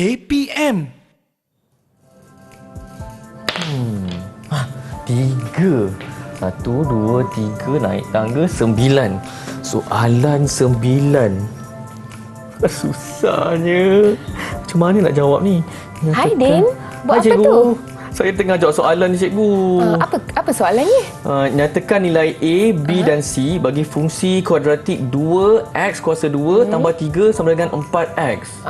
KPM. 3. 1, 2, 3, naik tangga 9. Soalan 9. Susahnya. Macam mana nak jawab ni? Hai Din, buat Hai, apa cikgu. tu? Saya tengah jawab soalan ni, cikgu. Apa soalannya? Nyatakan nilai A, B dan C bagi fungsi kuadratik 2x kuasa 2 tambah 3 sama dengan 4x.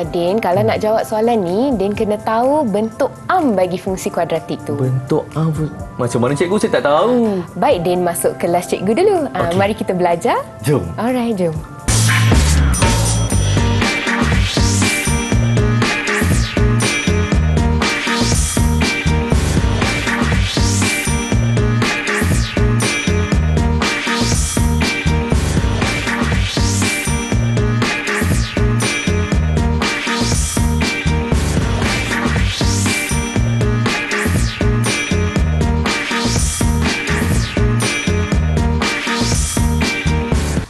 Din, kalau nak jawab soalan ni, Din kena tahu bentuk bagi fungsi kuadratik tu. Bentuk A macam mana, cikgu? Saya tak tahu. Baik, Din masuk kelas cikgu dulu. Okey. Mari kita belajar. Jom. Alright, jom.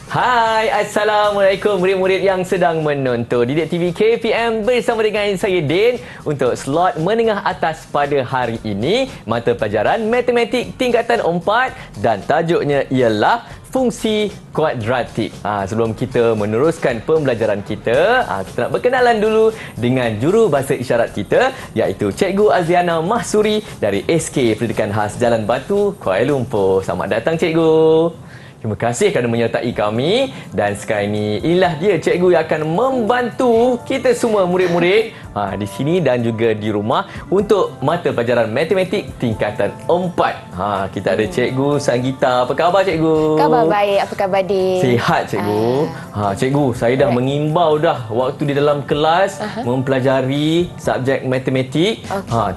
Hai, Assalamualaikum murid-murid yang sedang menonton Didik TV KPM bersama dengan saya Din untuk slot menengah atas pada hari ini, mata pelajaran Matematik tingkatan 4 dan tajuknya ialah fungsi kuadratik. Sebelum kita meneruskan pembelajaran kita, kita nak berkenalan dulu dengan juru bahasa isyarat kita, iaitu Cikgu Aziana Mahsuri dari SK Pendidikan Khas Jalan Batu, Kuala Lumpur. Selamat datang, Cikgu. Terima kasih kerana menyertai kami, dan sekarang ini inilah dia cikgu yang akan membantu kita semua murid-murid di sini dan juga di rumah untuk mata pelajaran Matematik tingkatan 4. Kita ada Cikgu Sanggita. Apa khabar, Cikgu? Khabar baik. Apa khabar, Din? Sihat, Cikgu. Cikgu, saya dah mengimbau dah waktu di dalam kelas mempelajari subjek matematik.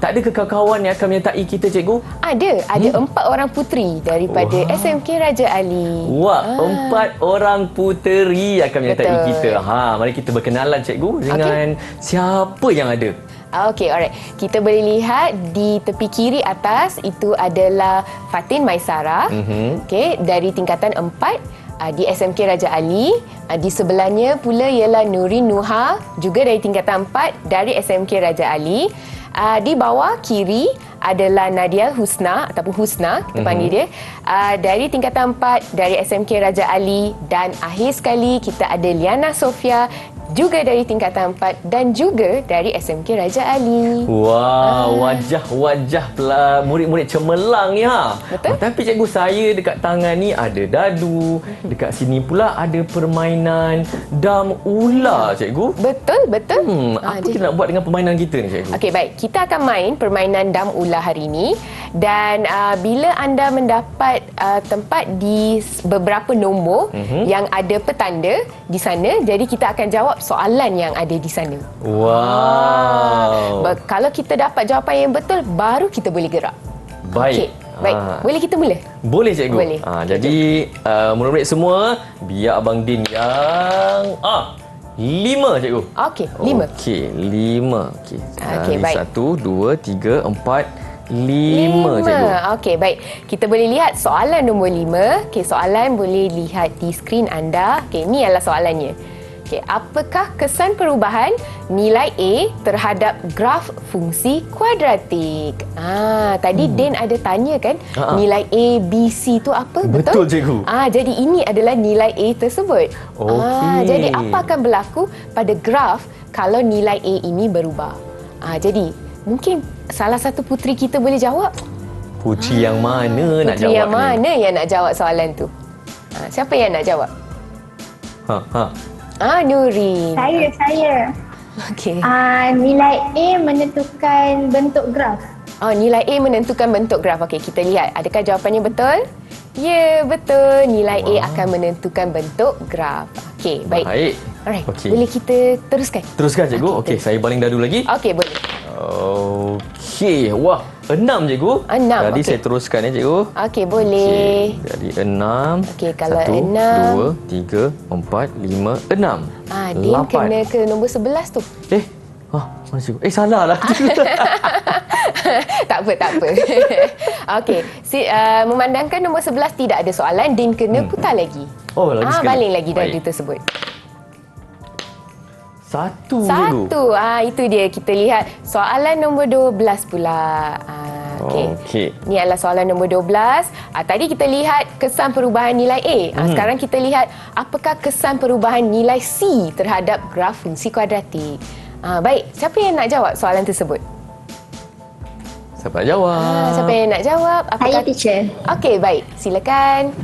Tak ada ke kawan-kawan yang akan menyertai kita, Cikgu? Ada 4 orang puteri daripada SMK Raja Ali. Wah, 4 orang puteri akan menyertai Betul. kita. Mari kita berkenalan, Cikgu, dengan siapa yang ada. Okey, alright. Kita boleh lihat di tepi kiri atas itu adalah Fatin Maisara. Okey, dari tingkatan 4 di SMK Raja Ali. Di sebelahnya pula ialah Nurin Nuha, juga dari tingkatan 4 dari SMK Raja Ali. Di bawah kiri adalah Nadia Husna ataupun Husna kita panggil dia, dari tingkatan 4 dari SMK Raja Ali. Dan akhir sekali kita ada Liana Sofia, juga dari tingkatan 4 dan juga dari SMK Raja Ali. Wah, wajah-wajah murid-murid cemerlang ya. Betul. Tapi cikgu, saya dekat tangan ni ada dadu, dekat sini pula ada permainan dam ular, cikgu. Betul. Apa kita nak buat dengan permainan kita ni, cikgu? Okey, baik. Kita akan main permainan dam ular hari ini, dan bila anda mendapat tempat di beberapa nombor yang ada petanda di sana, jadi kita akan jawab soalan yang ada di sana. Wow. Kalau kita dapat jawapan yang betul, baru kita boleh gerak. Baik. Okey, baik. Boleh kita mula? Boleh, cikgu. Boleh. Jadi murid-murid semua, biar Abang Din yang 5, cikgu. Okey, 5. Okey, 5. Okey. Okey, baik. 1, 2, 3, 4, 5, cikgu. Okey, baik. Kita boleh lihat soalan nombor 5. Okey, soalan boleh lihat di skrin anda. Okey, ni adalah soalannya. Okey, apakah kesan perubahan nilai A terhadap graf fungsi kuadratik? Tadi Din ada tanya kan, nilai A, B, C tu apa? Betul, cikgu. Jadi ini adalah nilai A tersebut. Okey. Jadi apa akan berlaku pada graf kalau nilai A ini berubah? Jadi mungkin salah satu puteri kita boleh jawab. Puteri yang mana nak Puteri jawab yang ni? mana yang nak jawab soalan tu? Siapa yang nak jawab? Nurin. Saya. Okey. Nilai A menentukan bentuk graf. Nilai A menentukan bentuk graf. Okey, kita lihat. Adakah jawapannya betul? Ya, betul. Nilai A akan menentukan bentuk graf. Okey, baik. Alright. Okey. Boleh kita teruskan? Teruskan, cikgu. Okey, saya baling dadu lagi. Okey, boleh. Okey. Wah, 6, cikgu. 6, Jadi okey. saya teruskan ya, cikgu. Okey, boleh. Okey, jadi 6. Okey, kalau 1, 6. 2, 3, 4, 5, 6. Din kena ke nombor 11 tu. Mana cikgu? Salah lah. tak apa. Okey, memandangkan nombor 11 tidak ada soalan, Din kena putar lagi. Lagi sekali. Baling lagi dadu Baik. tersebut. Satu, cikgu. Satu. Itu dia. Kita lihat soalan nombor 12 pula. Okey. Ni adalah soalan nombor 12. Tadi kita lihat kesan perubahan nilai A. Sekarang kita lihat apakah kesan perubahan nilai C terhadap graf fungsi kuadratik. Baik, siapa yang nak jawab soalan tersebut? Siapa nak jawab? Siapa yang nak jawab? Saya teacher. Okey, baik. Silakan.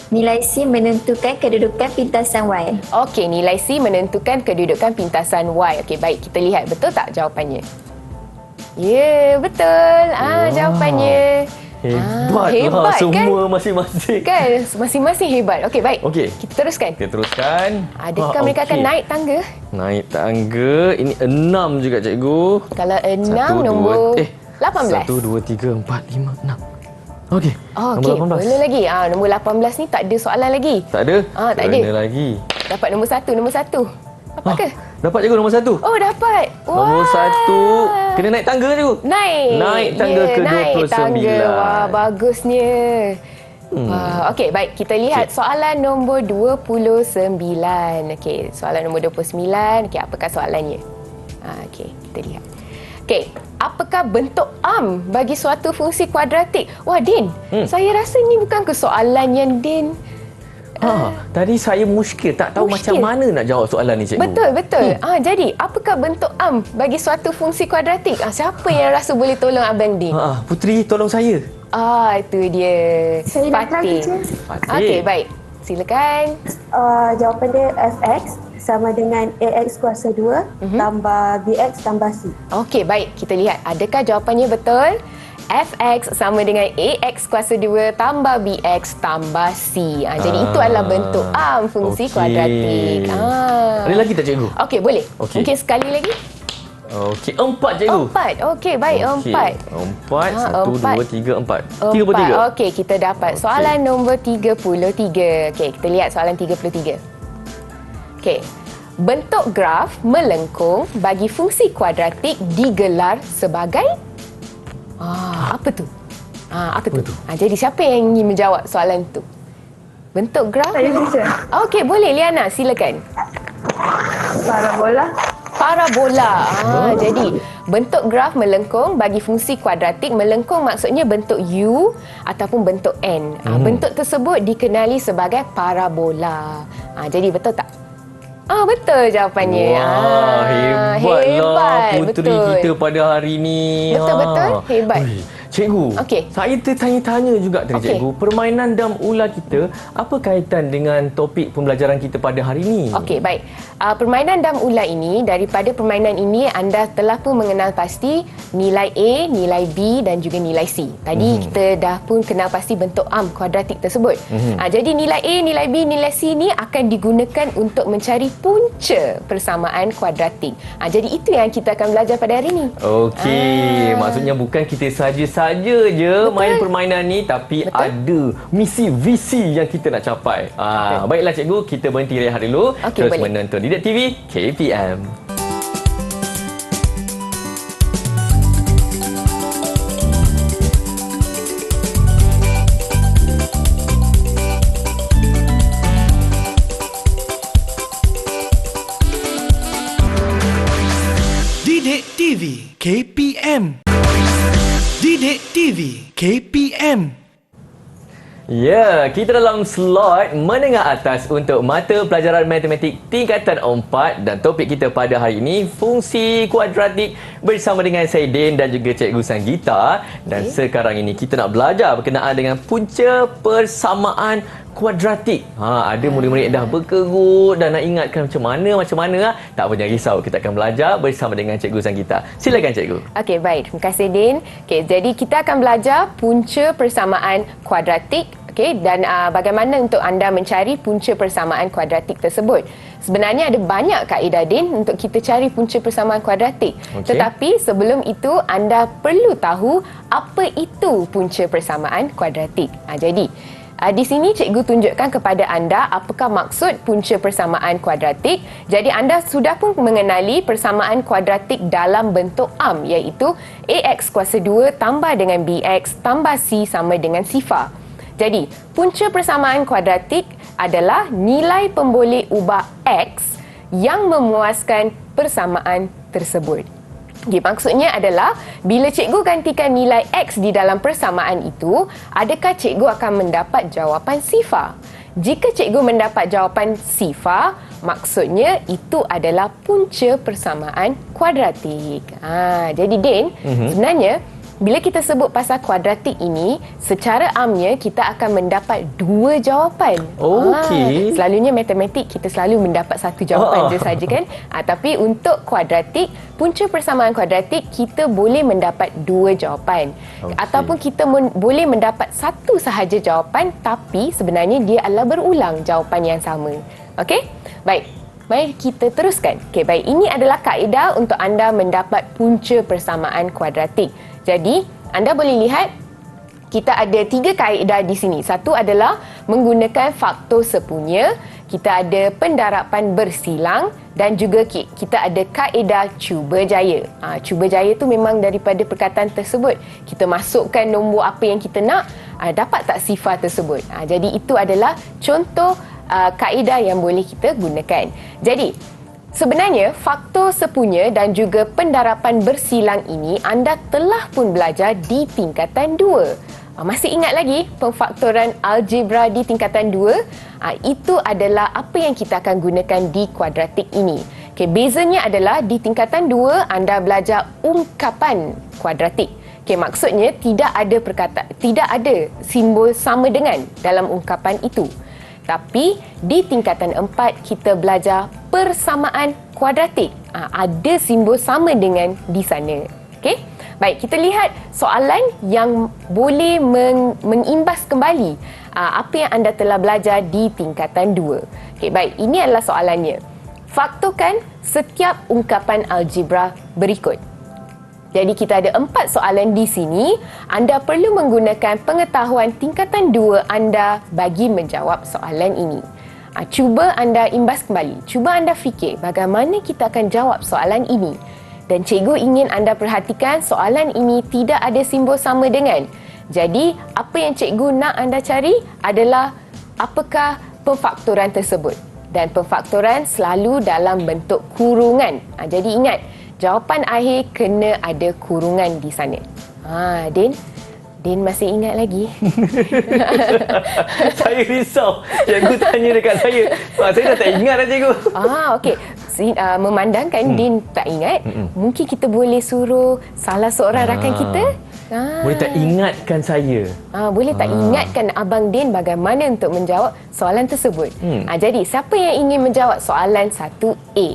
Nilai C menentukan kedudukan pintasan Y. Okey, nilai C menentukan kedudukan pintasan Y. Okey, baik. Kita lihat betul tak jawapannya? Ya, betul. Jawapannya. Hebat kan? Semua masing-masing. Kan? Masing-masing hebat. Okey, baik. Okey. Kita teruskan. Kita teruskan. Adakah mereka akan naik tangga? Naik tangga. Ini 6 juga, cikgu. Kalau 6, nombor 18. 1, 2, 3, 4, 5, 6. Okey. Okey, Nombor 18. boleh lagi. Nombor 18 ni tak ada soalan lagi. Tak ada? Tak ada. Kena lagi. Dapat nombor 1. Nombor 1. Dapat ke? Dapat, cikgu, nombor 1. Oh, dapat. Nombor 1. Kena naik tangga, cikgu. Naik tangga ke naik 29. tangga. Wah, bagusnya. Okey, baik. Kita lihat soalan nombor 29. Okey, soalan nombor 29. Okey, apakah soalannya? Okey, kita lihat. Okey, apakah bentuk bagi suatu fungsi kuadratik? Wah, Din, saya rasa ni bukan ke soalan yang Din... Tadi saya muskil. Tak tahu macam mana nak jawab soalan ni, cikgu. Betul. Jadi, apakah bentuk bagi suatu fungsi kuadratik? Siapa yang rasa boleh tolong Abang Din? Putri, tolong saya. Itu dia. Saya nak try, teacher. Okey, baik. Silakan. Jawapan dia fx sama dengan ax kuasa 2 tambah bx tambah c. Okey, baik. Kita lihat adakah jawapannya betul? Fx sama dengan ax kuasa 2 tambah bx tambah c. Jadi itu adalah bentuk fungsi kuadratik. Ada lagi tak, cikgu? Okey, boleh. Okey. Mungkin sekali lagi. Okey, 4, cikgu. 4. Okey, baik. 4. 4, 1, 2, 3, 4. 33. Okey, kita dapat soalan nombor 33. Okey, kita lihat soalan 33. Okey. Bentuk graf melengkung bagi fungsi kuadratik digelar sebagai apa tu? Apa tu? Jadi siapa yang ingin menjawab soalan tu? Bentuk graf? Saya, teacher. Okey, boleh Liana, silakan. Parabola. Jadi bentuk graf melengkung bagi fungsi kuadratik. Melengkung maksudnya bentuk U ataupun bentuk N. Bentuk tersebut dikenali sebagai parabola. Jadi betul tak? Betul jawapannya. Wah, hebatlah puteri betul. kita pada hari ni. Betul, hebat. Cikgu, saya tertanya-tanya juga tadi, cikgu. Permainan dam ular kita, apa kaitan dengan topik pembelajaran kita pada hari ini? Okey, baik. Permainan dam ular ini, daripada permainan ini anda telah pun mengenal pasti nilai A, nilai B dan juga nilai C. Tadi kita dah pun kenal pasti bentuk kuadratik tersebut. Jadi nilai A, nilai B, nilai C ni akan digunakan untuk mencari punca persamaan kuadratik. Jadi itu yang kita akan belajar pada hari ini. Okey, maksudnya bukan kita saja je main permainan ni, tapi ada misi visi yang kita nak capai. Baiklah, cikgu, kita berhenti rehat dulu. Terus boleh. menonton Didik TV KPM. Didik TV KPM. Didik TV KPM. Ya, kita dalam slot menengah atas untuk mata pelajaran matematik tingkatan 4 dan topik kita pada hari ini fungsi kuadratik bersama dengan saya Din dan juga Cikgu Sanggita. Dan sekarang ini kita nak belajar berkenaan dengan punca persamaan kuadratik. Ada murid-murid dah berkerut dan nak ingatkan macam mana. Tak apa, jangan risau. Kita akan belajar bersama dengan Cikgu Sanggita. Silakan, Cikgu. Okey, baik. Terima kasih, Din. Okey, jadi kita akan belajar punca persamaan kuadratik. Okey, dan bagaimana untuk anda mencari punca persamaan kuadratik tersebut. Sebenarnya ada banyak kaedah, Din, untuk kita cari punca persamaan kuadratik. Tetapi sebelum itu anda perlu tahu apa itu punca persamaan kuadratik. Jadi di sini cikgu tunjukkan kepada anda apakah maksud punca persamaan kuadratik. Jadi anda sudah pun mengenali persamaan kuadratik dalam bentuk iaitu ax kuasa 2 tambah dengan bx tambah c sama dengan sifar. Jadi punca persamaan kuadratik adalah nilai pemboleh ubah x yang memuaskan persamaan tersebut. Okay, maksudnya adalah bila cikgu gantikan nilai X di dalam persamaan itu, adakah cikgu akan mendapat jawapan sifar? Jika cikgu mendapat jawapan sifar, maksudnya itu adalah punca persamaan kuadratik. Jadi Din, sebenarnya bila kita sebut pasal kuadratik ini, secara amnya kita akan mendapat 2 jawapan. Okey. Selalunya matematik kita selalu mendapat 1 jawapan je saja kan. Tapi untuk kuadratik, punca persamaan kuadratik kita boleh mendapat 2 jawapan. Ataupun kita boleh mendapat 1 sahaja jawapan, tapi sebenarnya dia adalah berulang jawapan yang sama. Okey? Baik. Mari kita teruskan. Okey, baik. Ini adalah kaedah untuk anda mendapat punca persamaan kuadratik. Jadi, anda boleh lihat kita ada 3 kaedah di sini. Satu adalah menggunakan faktor sepunya, kita ada pendarapan bersilang dan juga kita ada kaedah cuba jaya. Cuba jaya tu memang daripada perkataan tersebut. Kita masukkan nombor apa yang kita nak, dapat tak sifar tersebut. Jadi itu adalah contoh kaedah yang boleh kita gunakan. Jadi, sebenarnya faktor sepunya dan juga pendarapan bersilang ini anda telah pun belajar di tingkatan 2. Masih ingat lagi pemfaktoran algebra di tingkatan 2? Itu adalah apa yang kita akan gunakan di kuadratik ini. Okay, bezanya adalah di tingkatan 2 anda belajar ungkapan kuadratik. Okay, maksudnya tidak ada simbol sama dengan dalam ungkapan itu. Tapi di tingkatan 4 kita belajar persamaan kuadratik. Ada simbol sama dengan di sana. Okey? Baik, kita lihat soalan yang boleh mengimbas kembali apa yang anda telah belajar di tingkatan 2. Okey, baik, ini adalah soalannya. Faktorkan setiap ungkapan algebra berikut. Jadi kita ada 4 soalan di sini. Anda perlu menggunakan pengetahuan tingkatan 2 anda bagi menjawab soalan ini. Cuba anda imbas kembali. Cuba anda fikir bagaimana kita akan jawab soalan ini. Dan cikgu ingin anda perhatikan soalan ini tidak ada simbol sama dengan. Jadi apa yang cikgu nak anda cari adalah apakah pemfaktoran tersebut. Dan pemfaktoran selalu dalam bentuk kurungan. Jadi ingat, jawapan akhir kena ada kurungan di sana. Din masih ingat lagi? Saya risau. Cikgu tanya dekat saya. Saya dah tak ingat dah cikgu. Okey. Memandangkan Din tak ingat, mungkin kita boleh suruh salah seorang rakan kita. Boleh tak ingatkan saya? Boleh tak ingatkan Abang Din bagaimana untuk menjawab soalan tersebut. Jadi, siapa yang ingin menjawab soalan 1A?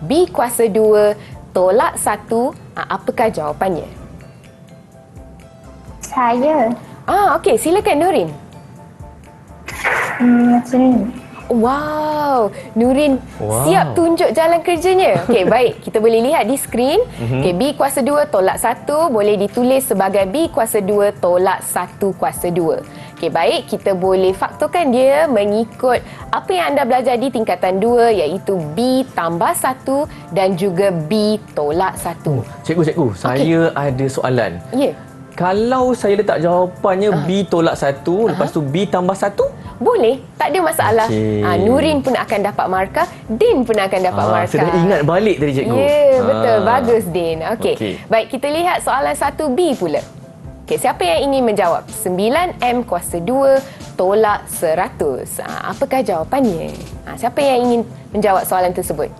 B kuasa 2 tolak 1, apakah jawapannya? Saya. Okey, silakan Nurin. Macam ni. Wow, Nurin siap tunjuk jalan kerjanya. Okey, baik. Kita boleh lihat di skrin. Okey, B kuasa 2 tolak 1 boleh ditulis sebagai B kuasa 2 tolak 1 kuasa 2. Okey, baik. Kita boleh faktorkan dia mengikut apa yang anda belajar di tingkatan 2 iaitu B tambah 1 dan juga B tolak 1. Cikgu, saya ada soalan. Ya. Kalau saya letak jawapannya B tolak 1, lepas tu B tambah 1? Boleh, tak ada masalah. Okey. Nurin pun akan dapat markah, Din pun akan dapat markah. Saya dah ingat balik tadi cikgu. Ya, betul. Bagus Din. Okey. Okey. Baik, kita lihat soalan 1B pula. Okey, siapa yang ingin menjawab? 9M kuasa 2 tolak 100. Apakah jawapannya? Siapa yang ingin menjawab soalan tersebut?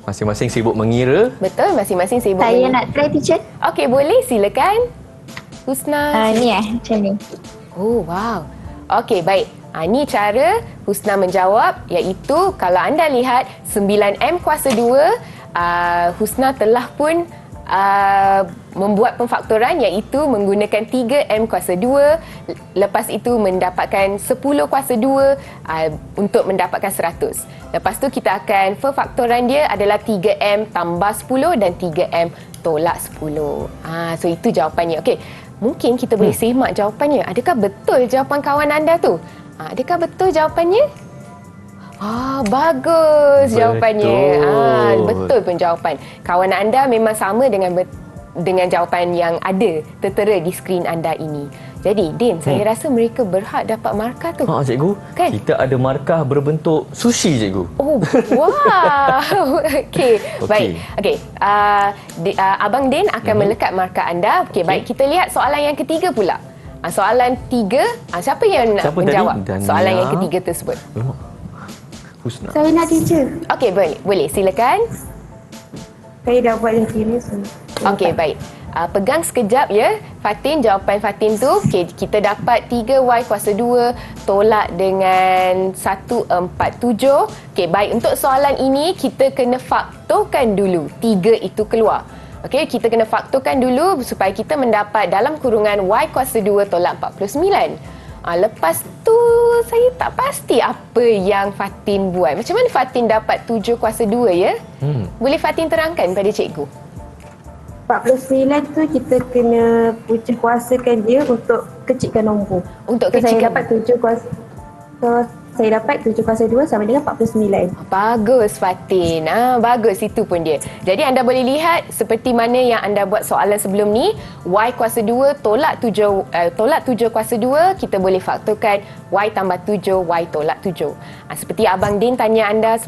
Masing-masing sibuk mengira. Betul, masing-masing sibuk. Saya nak try, teacher. Okey, boleh. Silakan. Husna. Ni macam ni. Oh, wow. Okey, baik. Ini cara Husna menjawab iaitu kalau anda lihat 9M kuasa 2, Husna telah pun membuat pemfaktoran iaitu menggunakan 3M kuasa 2, lepas itu mendapatkan 10 kuasa 2 untuk mendapatkan 100. Lepas tu kita akan pemfaktoran dia adalah 3M tambah 10 dan 3M tolak 10. So itu jawapannya. Okey, mungkin kita boleh semak jawapannya. Adakah betul jawapan kawan anda tu? Adakah betul jawapannya? Bagus jawapannya. Betul pun jawapan. Kawan anda memang sama dengan jawapan yang ada tertera di skrin anda ini. Jadi, Din, saya rasa mereka berhak dapat markah tu. Cikgu. Kan? Kita ada markah berbentuk sushi, cikgu. Oh, wow. Okey, baik. Okey, Abang Din akan melekat markah anda. Okey, baik. Kita lihat soalan yang ketiga pula. Soalan 3, siapa yang nak menjawab soalan yang ketiga tersebut? Husna. Saya nak teacher. Okey, boleh. Silakan. Saya dah buat yang kiri semua. Okey, baik. Pegang sekejap ya, Fatin. Jawapan Fatin tu, okay, kita dapat 3Y kuasa 2 tolak dengan 147. Okey, baik. Untuk soalan ini, kita kena faktorkan dulu 3 itu keluar. Okey, kita kena faktorkan dulu supaya kita mendapat dalam kurungan Y kuasa 2 tolak 49. Lepas tu, saya tak pasti apa yang Fatin buat. Macam mana Fatin dapat 7 kuasa 2 ya? Boleh Fatin terangkan pada cikgu? 49 tu kita kena punca kuasakan dia untuk kecilkan nombor. Untuk So, saya kecilkan. dapat 7 kuasa. So, saya dapat 7 kuasa 2 sama dengan 49. Bagus Fatin. Bagus, itu pun dia. Jadi anda boleh lihat seperti mana yang anda buat soalan sebelum ni. Y kuasa 2 tolak 7 kuasa 2, kita boleh faktorkan Y tambah 7, Y tolak 7. Seperti Abang Din tanya anda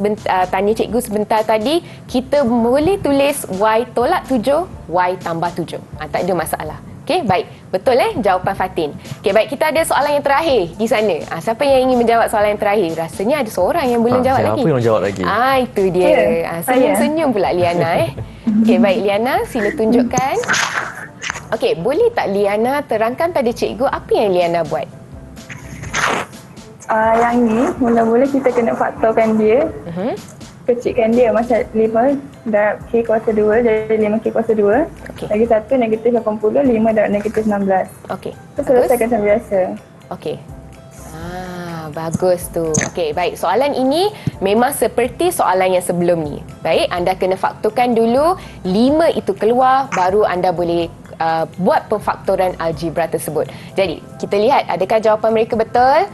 tanya cikgu sebentar tadi, kita boleh tulis Y tolak 7, Y tambah 7. Tak ada masalah. Okey, baik. Betul jawapan Fatin. Okey, baik. Kita ada soalan yang terakhir di sana. Siapa yang ingin menjawab soalan yang terakhir? Rasanya ada seorang yang belum jawab lagi. Siapa yang jawab lagi? Itu dia. Senyum-senyum pula Liana Okey, baik Liana, sila tunjukkan. Okey, boleh tak Liana terangkan pada cikgu apa yang Liana buat? Yang ni, mula-mula kita kena faktorkan dia. Kecilkan dia macam 5 darab K kuasa 2 jadi 5K kuasa 2. Okey. Lagi 1 negatif 80, 5 darab negatif 16. Okey. Terus selesaikan macam biasa. Okey. Bagus tu. Okey, baik. Soalan ini memang seperti soalan yang sebelum ni. Baik, anda kena faktorkan dulu 5 itu keluar, baru anda boleh buat pemfaktoran algebra tersebut. Jadi, kita lihat adakah jawapan mereka betul?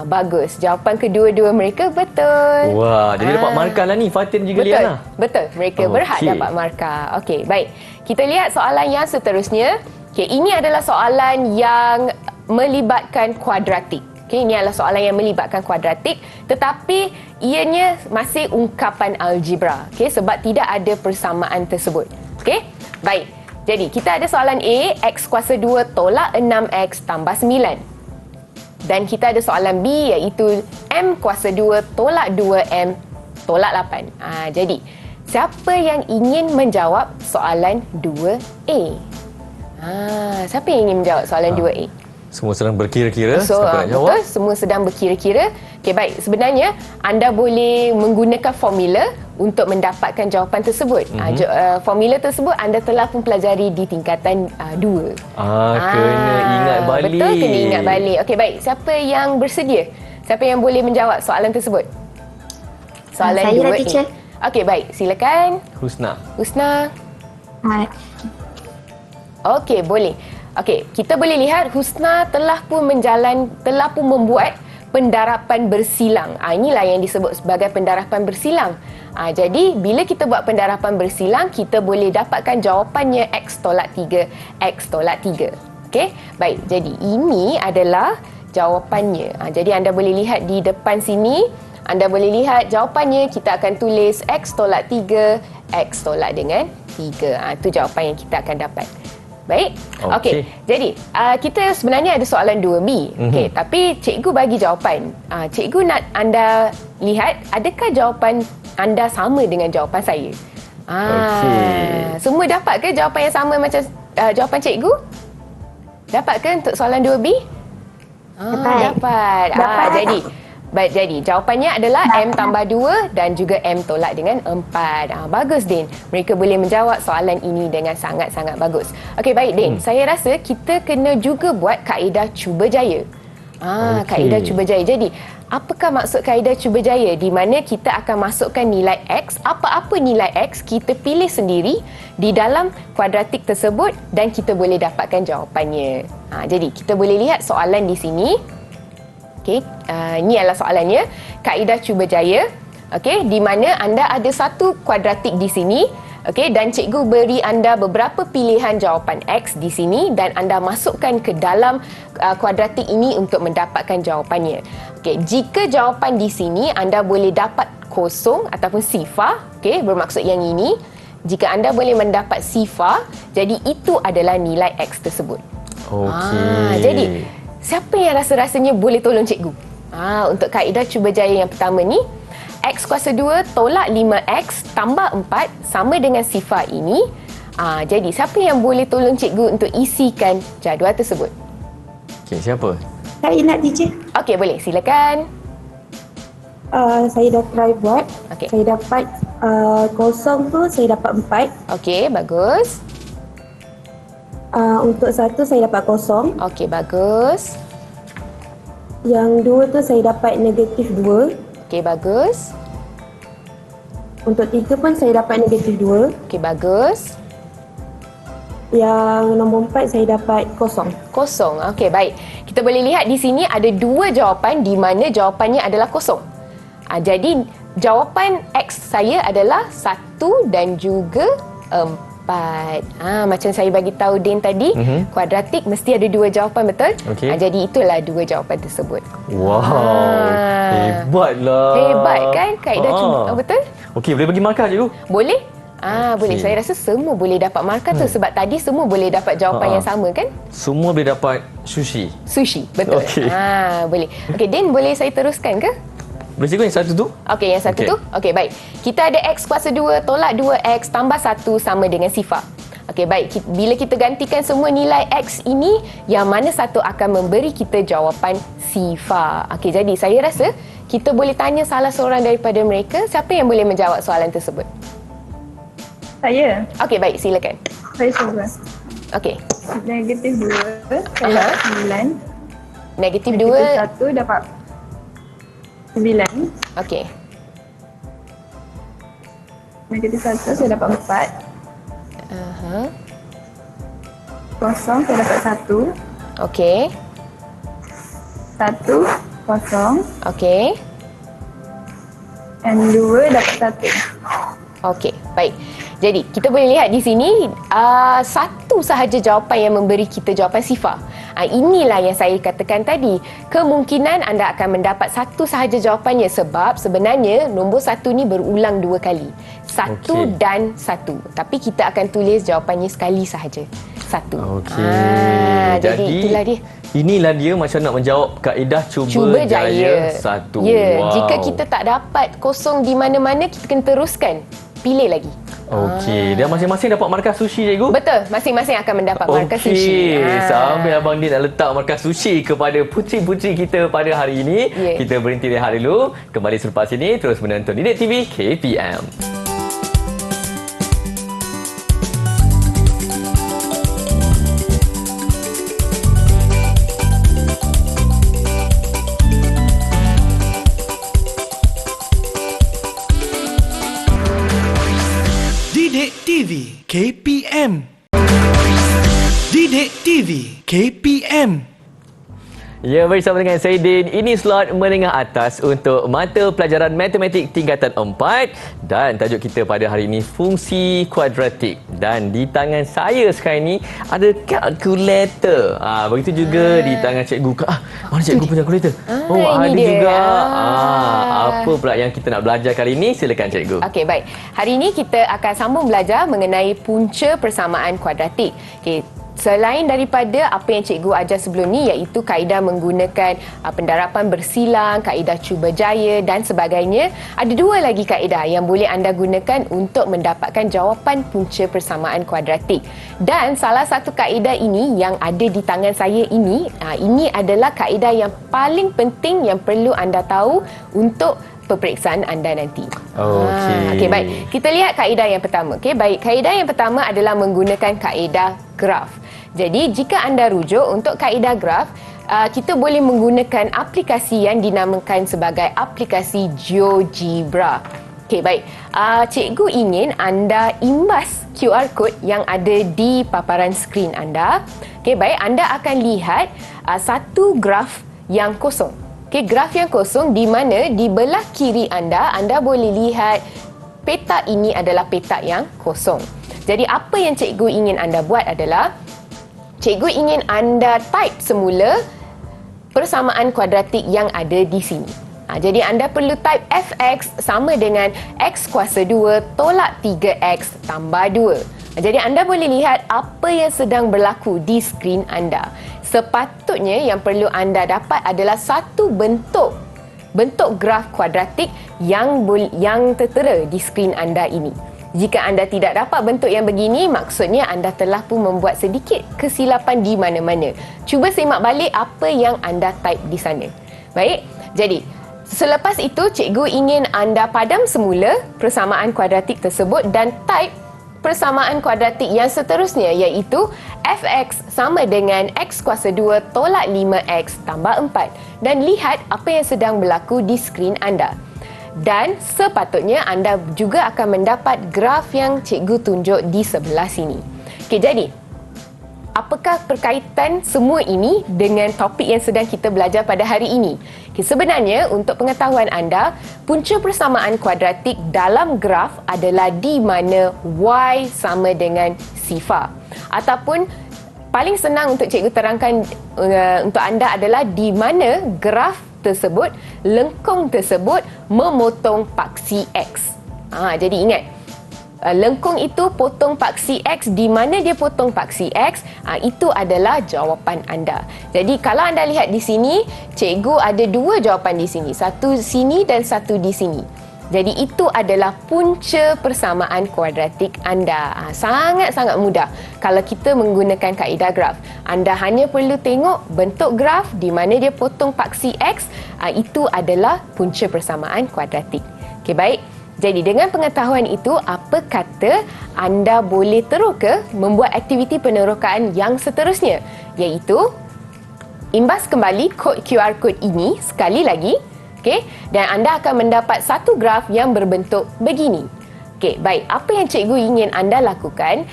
Bagus. Jawapan kedua-dua mereka betul. Wah, jadi dapat markah lah ni Fatin juga Betul. Liana. Betul. Mereka berhak dapat markah. Okey, baik. Kita lihat soalan yang seterusnya. Okey, ini adalah soalan yang melibatkan kuadratik. Okey, ini adalah soalan yang melibatkan kuadratik, tetapi ianya masih ungkapan algebra. Okey, sebab tidak ada persamaan tersebut. Okey? Baik. Jadi, kita ada soalan A, X kuasa 2 tolak 6X tambah 9. Dan kita ada soalan B, iaitu M kuasa 2 tolak 2M tolak 8. Jadi, siapa yang ingin menjawab soalan 2A? Siapa yang ingin menjawab soalan 2A? Semua sedang berkira-kira So, siapa nak jawab. betul, semua sedang berkira-kira. Okey, baik. Sebenarnya, anda boleh menggunakan formula untuk mendapatkan jawapan tersebut. Formula tersebut anda telah pun pelajari di tingkatan 2. Kena ingat balik. Betul, kena ingat balik. Okey, baik. Siapa yang bersedia? Siapa yang boleh menjawab soalan tersebut? Soalan Saya 2A. lah, teacher. Okey, baik. Silakan. Husna. Husna. Okey, boleh. Okey, kita boleh lihat Husna telah pun membuat pendarapan bersilang. Inilah yang disebut sebagai pendarapan bersilang. Jadi, bila kita buat pendarapan bersilang, kita boleh dapatkan jawapannya X tolak 3, X tolak 3. Okey, baik. Jadi, ini adalah jawapannya. Jadi, anda boleh lihat di depan sini. Anda boleh lihat jawapannya, kita akan tulis X tolak 3, X tolak dengan 3. Itu jawapan yang kita akan dapat. Baik. Okey. Jadi, kita sebenarnya ada soalan 2B. Okey, tapi cikgu bagi jawapan. Cikgu nak anda lihat adakah jawapan anda sama dengan jawapan saya. Semua dapat ke jawapan yang sama macam jawapan cikgu? Dapat ke untuk soalan 2B? Dapat. Jadi jawapannya adalah M tambah 2 dan juga M tolak dengan 4. Bagus Din. Mereka boleh menjawab soalan ini dengan sangat-sangat bagus. Okey, baik Din. Saya rasa kita kena juga buat kaedah cuba jaya. Kaedah cuba jaya. Jadi, apakah maksud kaedah cuba jaya? Di mana kita akan masukkan nilai X, apa-apa nilai X kita pilih sendiri di dalam kuadratik tersebut dan kita boleh dapatkan jawapannya. Jadi, kita boleh lihat soalan di sini. Okey, ini adalah soalannya, kaedah cuba jaya. Okey, di mana anda ada satu kuadratik di sini, Okey, dan cikgu beri anda beberapa pilihan jawapan X di sini dan anda masukkan ke dalam kuadratik ini untuk mendapatkan jawapannya. Okey, jika jawapan di sini anda boleh dapat kosong ataupun sifar, okey, bermaksud yang ini. Jika anda boleh mendapat sifar, jadi itu adalah nilai X tersebut. Okey. Jadi, siapa yang rasa-rasanya boleh tolong cikgu? Untuk kaedah cuba jaya yang pertama ni, X kuasa 2 tolak 5X tambah 4 sama dengan sifar ini. Jadi, siapa yang boleh tolong cikgu untuk isikan jadual tersebut? Okey, siapa? Saya nak teacher. Okey, boleh. Silakan. Saya dah try buat. Okey. Saya dapat kosong tu saya dapat 4. Okey, bagus. Untuk 1 saya dapat kosong. Okey, bagus. Yang 2 tu saya dapat negatif 2. Okey, bagus. Untuk 3 pun saya dapat negatif 2. Okey, bagus. Yang nombor 4 saya dapat kosong. Kosong. Okey, baik. Kita boleh lihat di sini ada 2 jawapan di mana jawapannya adalah kosong. Jadi, jawapan X saya adalah 1 dan juga 4. Macam saya bagi tahu Din tadi, kuadratik mesti ada 2 jawapan, betul? Okey. Jadi, itulah 2 jawapan tersebut. Wow. Hebatlah. Hebat kan? Kaedah cuba. Betul? Okey, boleh bagi markah cikgu? Boleh? Boleh. Okey. Saya rasa semua boleh dapat markah tu sebab tadi semua boleh dapat jawapan yang sama kan? Semua boleh dapat sushi. Sushi, betul. Okey. Boleh. Okey, Din, boleh saya teruskan ke? Boleh cikgu yang satu tu? Okey, yang satu tu. Okey, baik. Kita ada X kuasa 2 tolak 2X tambah 1 sama dengan sifar. Okey, baik. Bila kita gantikan semua nilai X ini, yang mana satu akan memberi kita jawapan sifar. Okey, jadi saya rasa kita boleh tanya salah seorang daripada mereka. Siapa yang boleh menjawab soalan tersebut? Saya. Okey, baik. Silakan. Saya cuba. Okey. Negatif 2, saya dapat 9. Negatif Negatif 2. 1 dapat 9. Okey. Negatif 1 saya dapat 4. Kosong saya dapat 1. Okey. 1, kosong. Okey. Dan 2 dapat 1. Okey, baik. Jadi, kita boleh lihat di sini satu sahaja jawapan yang memberi kita jawapan sifar. Inilah yang saya katakan tadi. Kemungkinan anda akan mendapat satu sahaja jawapannya sebab sebenarnya nombor 1 ni berulang 2 kali. 1 Okey. dan 1. Tapi kita akan tulis jawapannya sekali sahaja. 1. Okey. Jadi itulah dia. Inilah dia macam nak menjawab kaedah cuba jaya 1. Ya, Wow. jika kita tak dapat kosong di mana-mana, kita kena teruskan. Pilih lagi. Okey, dan masing-masing dapat markah sushi cikgu? Betul, masing-masing akan mendapat markah sushi. Sambil Abang Din nak letak markah sushi kepada puteri-puteri kita pada hari ini. Ya. Kita berhenti rehat dulu. Kembali selepas ini terus menonton Didik TV KPM. Didik TV KPM. Didik TV KPM. Ya, bersama dengan saya Din. Ini slot menengah atas untuk mata pelajaran matematik tingkatan 4 dan tajuk kita pada hari ini fungsi kuadratik. Dan di tangan saya sekarang ni ada kalkulator. Begitu juga di tangan cikgu. Mana cikgu punya kalkulator? ini Ada dia. juga. Apa pula yang kita nak belajar kali ini? Silakan cikgu. Okey, baik. Hari ini kita akan sambung belajar mengenai punca persamaan kuadratik. Okey, selain daripada apa yang cikgu ajar sebelum ni iaitu kaedah menggunakan pendarapan bersilang, kaedah cuba jaya dan sebagainya, ada 2 lagi kaedah yang boleh anda gunakan untuk mendapatkan jawapan punca persamaan kuadratik. Dan salah satu kaedah ini yang ada di tangan saya ini adalah kaedah yang paling penting yang perlu anda tahu untuk peperiksaan anda nanti. Okey, baik. Kita lihat kaedah yang pertama. Okey, baik. Kaedah yang pertama adalah menggunakan kaedah graf. Jadi, jika anda rujuk untuk kaedah graf, kita boleh menggunakan aplikasi yang dinamakan sebagai aplikasi GeoGebra. Okey, baik. Cikgu ingin anda imbas QR code yang ada di paparan skrin anda. Okey, baik. Anda akan lihat satu graf yang kosong. Okey, graf yang kosong di mana di belah kiri anda boleh lihat peta ini adalah peta yang kosong. Jadi apa yang cikgu ingin anda buat adalah cikgu ingin anda type semula persamaan kuadratik yang ada di sini. Jadi anda perlu type fx sama dengan x kuasa 2 tolak 3x tambah 2. Jadi anda boleh lihat apa yang sedang berlaku di skrin anda. Sepatutnya yang perlu anda dapat adalah satu bentuk graf kuadratik yang tertera di skrin anda ini. Jika anda tidak dapat bentuk yang begini, maksudnya anda telah pun membuat sedikit kesilapan di mana-mana. Cuba semak balik apa yang anda type di sana. Baik, jadi selepas itu cikgu ingin anda padam semula persamaan kuadratik tersebut dan type persamaan kuadratik yang seterusnya, iaitu fx sama dengan x kuasa 2 tolak 5x tambah 4, dan lihat apa yang sedang berlaku di skrin anda. Dan sepatutnya anda juga akan mendapat graf yang cikgu tunjuk di sebelah sini. Okey, jadi apakah perkaitan semua ini dengan topik yang sedang kita belajar pada hari ini? Okay, sebenarnya untuk pengetahuan anda, punca persamaan kuadratik dalam graf adalah di mana y sama dengan sifar. Ataupun paling senang untuk cikgu terangkan untuk anda adalah di mana graf tersebut, lengkung tersebut memotong paksi x. Jadi ingat, lengkung itu potong paksi X. Di mana dia potong paksi X, itu adalah jawapan anda. Jadi kalau anda lihat di sini, cikgu ada dua jawapan di sini. Satu sini dan satu di sini. Jadi itu adalah punca persamaan kuadratik anda. Sangat-sangat mudah kalau kita menggunakan kaedah graf. Anda hanya perlu tengok bentuk graf di mana dia potong paksi X. Itu adalah punca persamaan kuadratik. Okey, baik. Jadi dengan pengetahuan itu, apa kata anda boleh teroka membuat aktiviti penerokaan yang seterusnya, iaitu imbas kembali kod QR code ini sekali lagi, okey, dan anda akan mendapat satu graf yang berbentuk begini. Okey, baik, apa yang cikgu ingin anda lakukan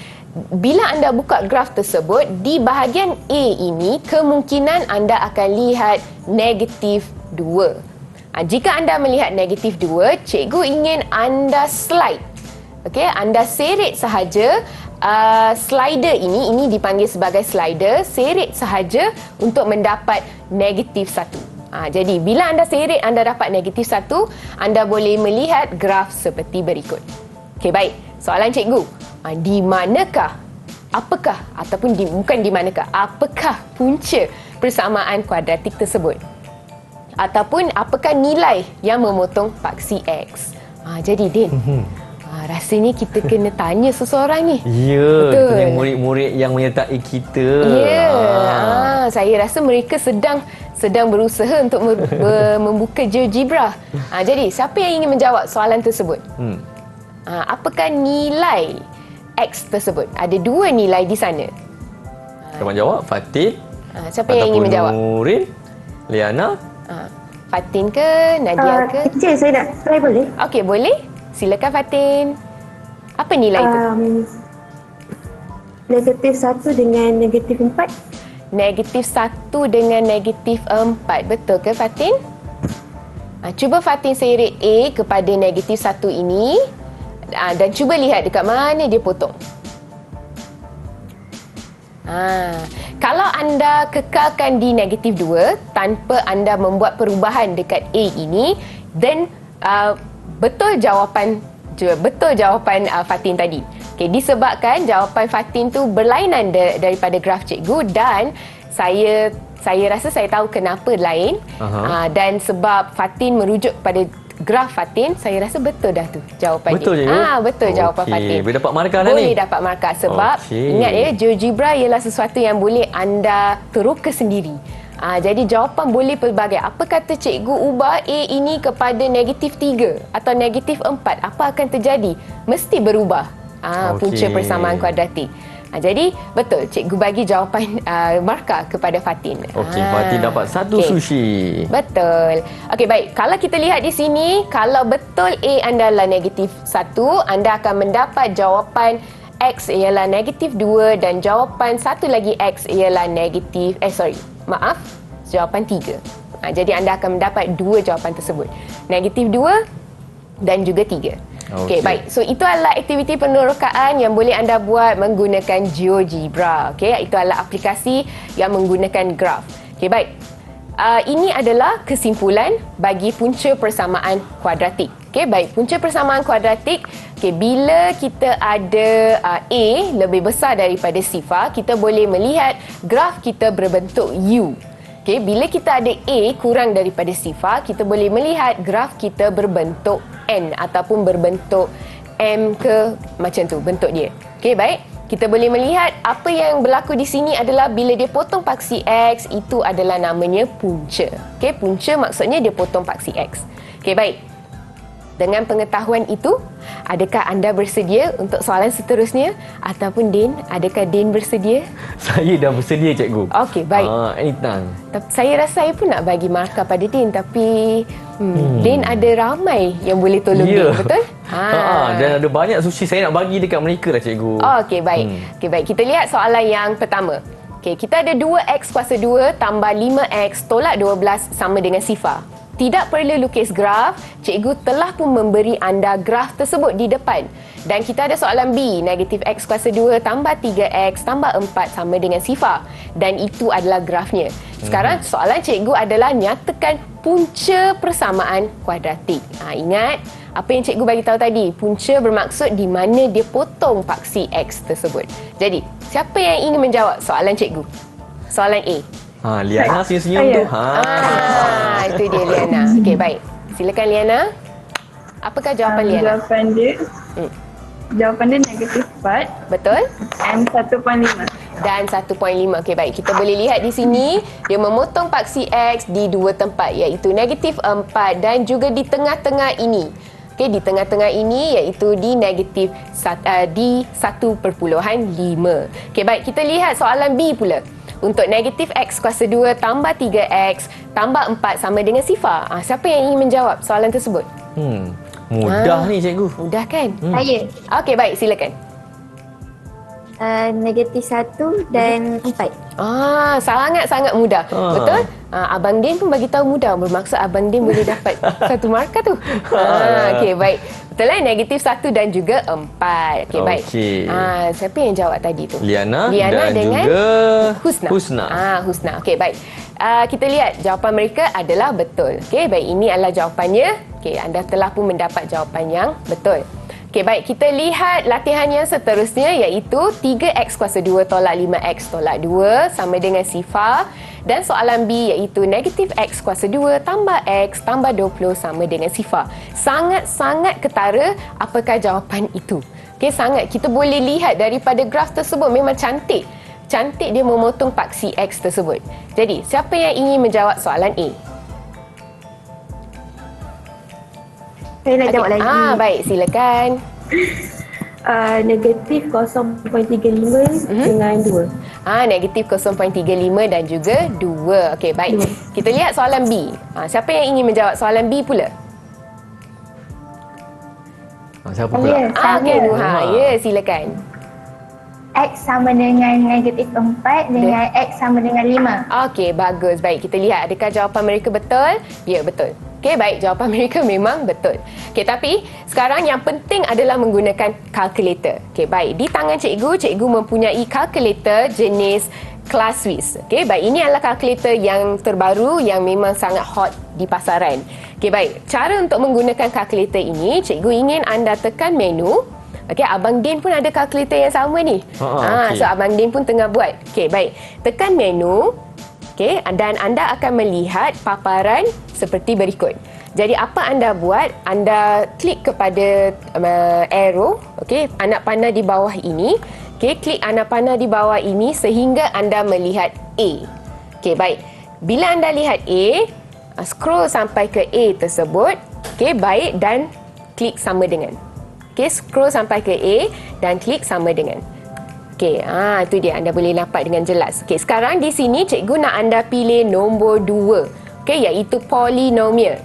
bila anda buka graf tersebut, di bahagian A ini kemungkinan anda akan lihat negatif 2. Jika anda melihat negatif 2, cikgu ingin anda slide. Okey, anda seret sahaja slider ini dipanggil sebagai slider, seret sahaja untuk mendapat negatif 1. Jadi bila anda seret, anda dapat negatif 1, anda boleh melihat graf seperti berikut. Okey, baik. Soalan cikgu, di manakah, apakah ataupun bukan di manakah, apakah punca persamaan kuadratik tersebut? Ataupun apakah nilai yang memotong paksi X? Jadi Din, rasanya kita kena tanya seseorang ni. Ya, betul. Tanya murid-murid yang menyertai kita. Ya, saya rasa mereka sedang berusaha untuk membuka GeoGebra. Jadi siapa yang ingin menjawab soalan tersebut? Apakah nilai X tersebut? Ada dua nilai di sana. Siapa jawab? Fatin? Siapa yang ingin menjawab? Nurin? Liana? Fatin ke? Nadia ke? Teacher, saya nak try boleh? Okey, boleh. Silakan Fatin. Apa nilai itu? Negatif 1 dengan negatif 4. Negatif 1 dengan negatif 4. Betul ke Fatin? Cuba Fatin seret A kepada negatif 1 ini. Dan cuba lihat dekat mana dia potong. Kalau anda kekalkan di negatif 2 tanpa anda membuat perubahan dekat A ini, then betul jawapan Fatin tadi. Okay, disebabkan jawapan Fatin tu berlainan daripada graf cikgu, dan saya rasa saya tahu kenapa lain. Dan sebab Fatin merujuk pada graf Fatin, saya rasa betul dah tu jawapan betul dia. Betul jawapan Fatin. Boleh dapat markah dah ni? Boleh dapat markah sebab ingat ya, GeoGebra ialah sesuatu yang boleh anda teroka sendiri. Jadi jawapan boleh pelbagai. Apa kata cikgu ubah A ini kepada negatif 3 atau negatif 4? Apa akan terjadi? Mesti berubah punca persamaan kuadratik. Jadi betul, cikgu bagi jawapan markah kepada Fatin. Okey, Fatin dapat satu sushi. Betul. Okey, baik. Kalau kita lihat di sini, kalau betul A anda adalah negatif 1, anda akan mendapat jawapan X ialah negatif 2 dan jawapan satu lagi X ialah jawapan 3. Jadi anda akan mendapat dua jawapan tersebut. Negatif 2 dan juga 3. Okey, baik. So itu adalah aktiviti penerokaan yang boleh anda buat menggunakan GeoGebra. Okey, itu adalah aplikasi yang menggunakan graf. Okey, baik. Ini adalah kesimpulan bagi punca persamaan kuadratik. Okey, baik. Punca persamaan kuadratik, okey, bila kita ada A lebih besar daripada sifar, kita boleh melihat graf kita berbentuk U. Okey, bila kita ada A kurang daripada sifar, kita boleh melihat graf kita berbentuk N ataupun berbentuk M ke macam tu bentuk dia. Okey, baik. Kita boleh melihat apa yang berlaku di sini adalah bila dia potong paksi X, itu adalah namanya punca. Okey, punca maksudnya dia potong paksi X. Okey, baik. Dengan pengetahuan itu, adakah anda bersedia untuk soalan seterusnya? Ataupun Din, adakah Din bersedia? Saya dah bersedia, cikgu. Okey, baik. Anytime. Saya rasa saya pun nak bagi markah pada Din, tapi Din ada ramai yang boleh tolong Din, betul? Dan ada banyak sushi saya nak bagi dekat mereka lah, cikgu. Okey, baik. Okey, baik. Kita lihat soalan yang pertama. Okey, kita ada 2x kuasa 2 tambah 5x tolak 12 sama dengan sifar. Tidak perlu lukis graf, cikgu telah pun memberi anda graf tersebut di depan. Dan kita ada soalan B, negatif x kuasa 2 tambah 3x tambah 4 sama dengan sifar. Dan itu adalah grafnya. Sekarang soalan cikgu adalah nyatakan punca persamaan kuadratik. Ingat, apa yang cikgu bagi tahu tadi, punca bermaksud di mana dia potong paksi x tersebut. Jadi, siapa yang ingin menjawab soalan cikgu? Soalan A. Liana senyum-senyum tu. Itu dia Liana. Okey, baik. Silakan Liana. Apakah jawapan Liana? Jawapan dia negatif 4. Betul? M 1.5. Dan 1.5. Okey, baik. Kita boleh lihat di sini dia memotong paksi X di dua tempat, iaitu negatif 4 dan juga di tengah-tengah ini. Okey, di tengah-tengah ini iaitu di negatif di 1.5. Okey, baik. Kita lihat soalan B pula. Untuk negatif x kuasa 2 tambah 3x tambah 4 sama dengan sifar. Siapa yang ingin menjawab soalan tersebut? Mudah ni, cikgu. Mudah kan? Saya. Okey, baik. Silakan. Negatif 1 dan 4. Sangat-sangat mudah. Betul? Abang Din pun bagi tahu mudah. Bermaksud Abang Din boleh dapat satu markah tu. Okey, baik. Betul lah, negatif 1 dan juga 4. Okey, baik. Siapa yang jawab tadi tu? Liana dan dengan juga Husna. Husna. Okey, baik. Kita lihat jawapan mereka adalah betul. Okey, baik. Ini adalah jawapannya. Okey, anda telah pun mendapat jawapan yang betul. Okey, baik. Kita lihat latihan yang seterusnya iaitu 3x kuasa 2 tolak 5x tolak 2 sama dengan sifar. Dan soalan B iaitu negatif x kuasa 2 tambah x tambah 20 sama dengan sifar. Sangat-sangat ketara apakah jawapan itu. Okey, sangat. Kita boleh lihat daripada graf tersebut memang cantik. Cantik dia memotong paksi x tersebut. Jadi, siapa yang ingin menjawab soalan A? Saya nak jawab lagi. Baik, silakan. Negatif 0.35 dengan 2. Negatif 0.35 dan juga 2. Okey, baik. Kita lihat soalan B. Siapa yang ingin menjawab soalan B pula? Siapa pula? Okey, Nuha. Ya, silakan. X sama dengan negatif 4 dengan X sama dengan 5. Okey, bagus. Baik, kita lihat adakah jawapan mereka betul? Ya, betul. Okey, baik. Jawapan mereka memang betul. Okey, tapi sekarang yang penting adalah menggunakan kalkulator. Okey, baik. Di tangan cikgu mempunyai kalkulator jenis Class Swiss. Okey, baik. Ini adalah kalkulator yang terbaru yang memang sangat hot di pasaran. Okey, baik. Cara untuk menggunakan kalkulator ini, cikgu ingin anda tekan menu. Okey, Abang Din pun ada kalkulator yang sama ni. Okay. So, Abang Din pun tengah buat. Okey, baik. Tekan menu. Okey, dan anda akan melihat paparan seperti berikut. Jadi apa anda buat? Anda klik kepada arrow, okey, anak panah di bawah ini. Okey, klik anak panah di bawah ini sehingga anda melihat A. Okey, baik. Bila anda lihat A, scroll sampai ke A tersebut. Okey, baik, dan klik sama dengan. Okey, scroll sampai ke A dan klik sama dengan. Okey, itu dia, anda boleh nampak dengan jelas. Okey, sekarang di sini cikgu nak anda pilih nombor 2. Okey, iaitu polinomial.